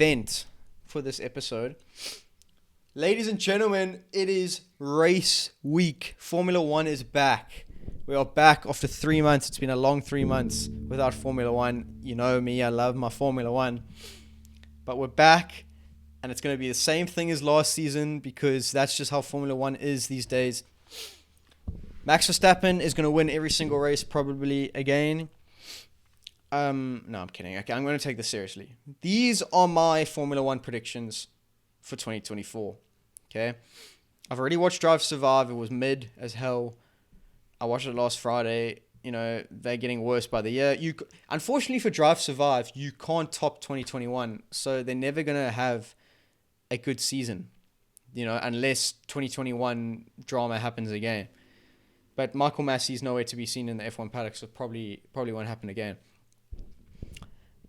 Event for this episode. Ladies and gentlemen, it is race week. Formula One is back. We are back after 3 months. It's been a long 3 months without Formula One. You know me, I love my Formula One. But we're back, and it's going to be the same thing as last season because that's just how Formula One is these days. Max Verstappen is going to win every single race probably again. No, I'm kidding. Okay, I'm going to take this seriously. These are my Formula One predictions for 2024. Okay? I've already watched Drive to Survive. It was mid as hell. I watched it last Friday. You know, they're getting worse by the year. Unfortunately for Drive to Survive, you can't top 2021. So they're never going to have a good season. You know, unless 2021 drama happens again. But Michael Massey's nowhere to be seen in the F1 paddock, so probably won't happen again.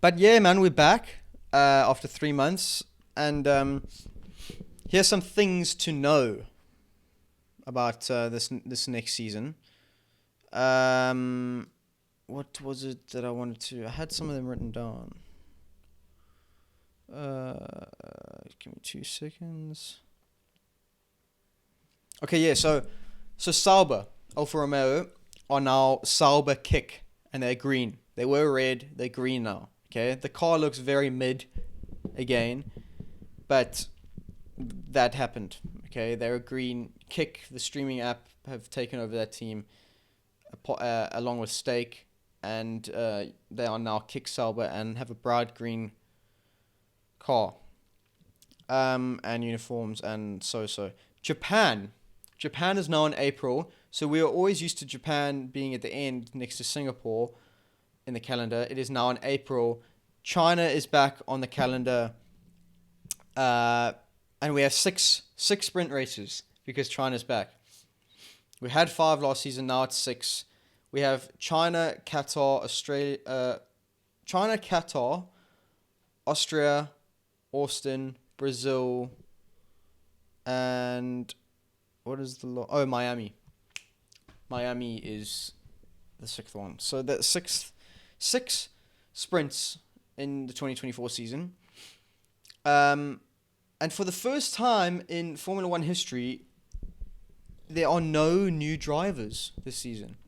But yeah, man, we're back after 3 months, and here's some things to know about this next season. What was it that I wanted to? I had some of them written down. Give me 2 seconds. Okay, yeah. So Sauber, Alfa Romeo are now Sauber Kick, and they're green. They were red, they're green now. Okay, the car looks very mid again, but that happened. Okay, they're a green. Kick, the streaming app, have taken over that team along with Stake, and they are now Kick Sauber and have a bright green car and uniforms and so. Japan is now in April, so we are always used to Japan being at the end next to Singapore in the calendar. It is now in April. China is back on the calendar, and we have six sprint races because China's back. We had 5 last season, now it's 6. We have China, Qatar, Austria, Austin, Brazil, and what is Miami. Miami is the 6th one. So the six sprints in the 2024 season. And for the first time in Formula One history, there are no new drivers this season.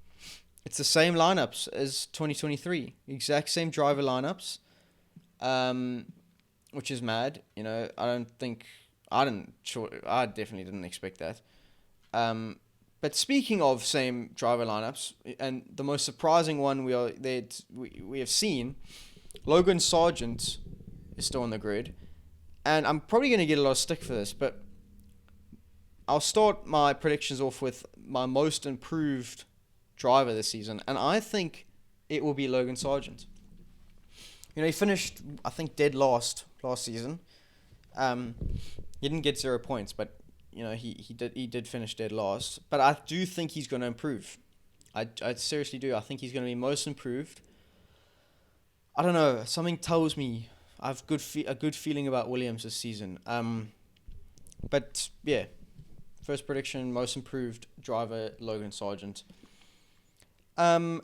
It's the same lineups as 2023. Exact same driver lineups, which is mad. You know, I definitely didn't expect that. But speaking of same driver lineups, and the most surprising one we have seen, Logan Sargent is still on the grid, and I'm probably going to get a lot of stick for this, but I'll start my predictions off with my most improved driver this season, and I think it will be Logan Sargent. You know, he finished, I think, dead last season. He didn't get 0 points, but you know, he did finish dead last. But I do think he's going to improve. I seriously do. I think he's going to be most improved. I don't know. Something tells me I have a good feeling about Williams this season. But yeah, first prediction: most improved driver Logan Sargent. I'll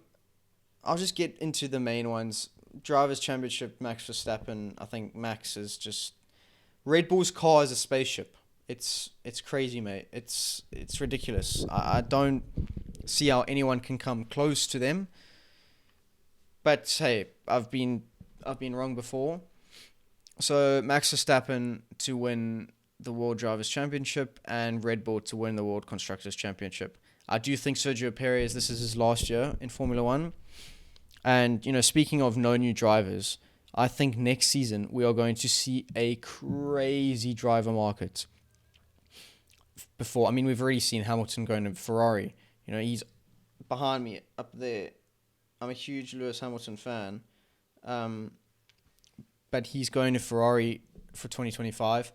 just get into the main ones. Drivers' Championship, Max Verstappen. I think Max is just... Red Bull's car is a spaceship. It's crazy, mate. It's ridiculous. I don't see how anyone can come close to them. But hey, I've been wrong before. So Max Verstappen to win the World Drivers' Championship and Red Bull to win the World Constructors' Championship. I do think Sergio Perez, this is his last year in Formula One. And, you know, speaking of no new drivers, I think next season we are going to see a crazy driver market. We've already seen Hamilton going to Ferrari. You know, he's behind me up there. I'm a huge Lewis Hamilton fan. But he's going to Ferrari for 2025,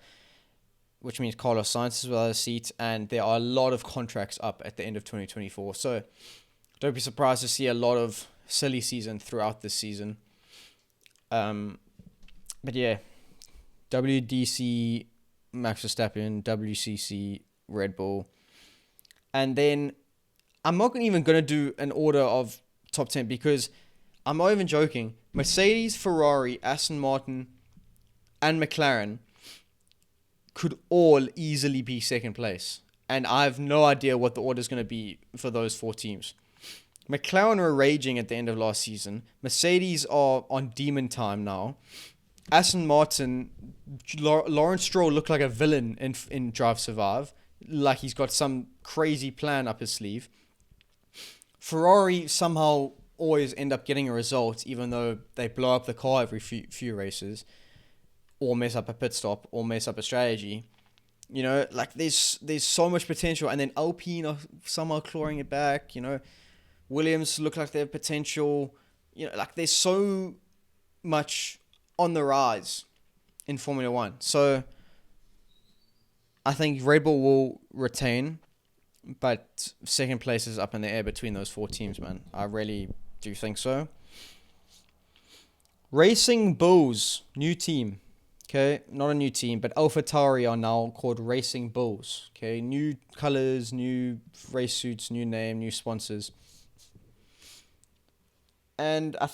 which means Carlos Sainz as well as a seat, and there are a lot of contracts up at the end of 2024. So don't be surprised to see a lot of silly season throughout this season. But yeah, WDC, Max Verstappen, WCC, Red Bull. And then I'm not even going to do an order of top 10 because I'm not even joking. Mercedes, Ferrari, Aston Martin, and McLaren could all easily be second place. And I have no idea what the order is going to be for those four teams. McLaren were raging at the end of last season. Mercedes are on demon time now. Aston Martin, Lawrence Stroll looked like a villain in Drive Survive. Like he's got some crazy plan up his sleeve. Ferrari somehow always end up getting a result, even though they blow up the car every few races, or mess up a pit stop, or mess up a strategy. You know, like there's so much potential, and then Alpine are somehow clawing it back. You know, Williams look like they have potential. You know, like there's so much on the rise in Formula One. So I think Red Bull will retain, but second place is up in the air between those four teams, man. I really do think so. Racing Bulls, new team. Okay, not a new team, but AlphaTauri are now called Racing Bulls. Okay, new colors, new race suits, new name, new sponsors. And I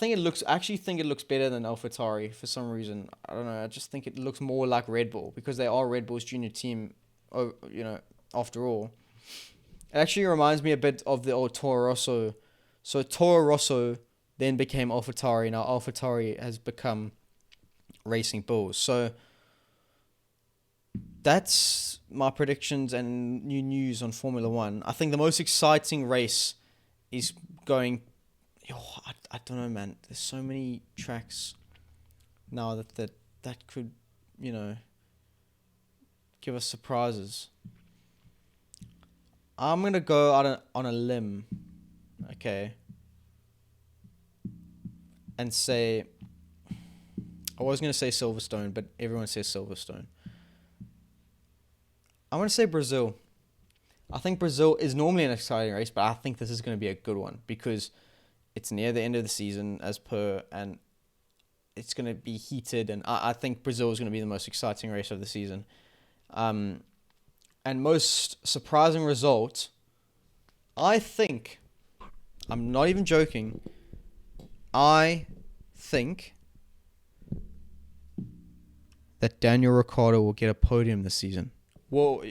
actually think it looks better than AlphaTauri for some reason. I don't know. I just think it looks more like Red Bull because they are Red Bull's junior team. Oh, you know, after all, it actually reminds me a bit of the old Toro Rosso. So Toro Rosso then became AlphaTauri. Now AlphaTauri has become Racing Bulls. So that's my predictions and new news on Formula One. I think the most exciting race is going. I don't know, man. There's so many tracks now that could, you know, give us surprises. I'm gonna go on a limb, okay, and say I was gonna say Silverstone, but everyone says Silverstone. I'm gonna say Brazil. I think Brazil is normally an exciting race, but I think this is gonna be a good one because it's near the end of the season, as per, and it's going to be heated. And I think Brazil is going to be the most exciting race of the season. And most surprising result, I think, I'm not even joking, I think that Daniel Ricciardo will get a podium this season. Well,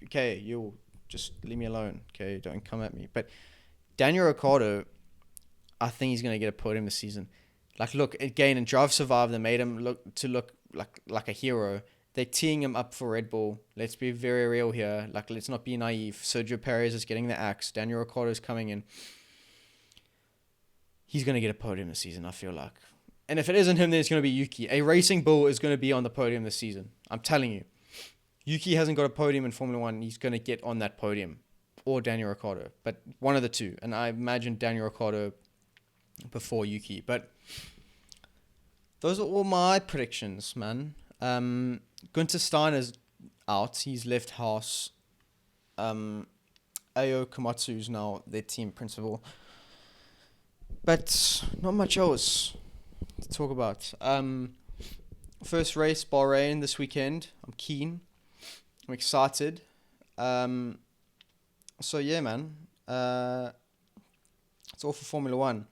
okay, you'll just leave me alone. Okay, don't come at me. But Daniel Ricciardo, I think he's going to get a podium this season. Like, look, again, in Drive Survive, they made him look like a hero. They're teeing him up for Red Bull. Let's be very real here. Like, let's not be naive. Sergio Perez is getting the axe. Daniel Ricciardo is coming in. He's going to get a podium this season, I feel like. And if it isn't him, then it's going to be Yuki. A Racing Bull is going to be on the podium this season. I'm telling you. Yuki hasn't got a podium in Formula One. He's going to get on that podium. Or Daniel Ricciardo. But one of the two. And I imagine Daniel Ricciardo before Yuki. But those are all my predictions, man. Gunther Steiner's out. He's left Haas. Ayo Komatsu's now their team principal. But not much else to talk about. First race, Bahrain this weekend. I'm keen. I'm excited. So yeah, man. It's all for Formula One.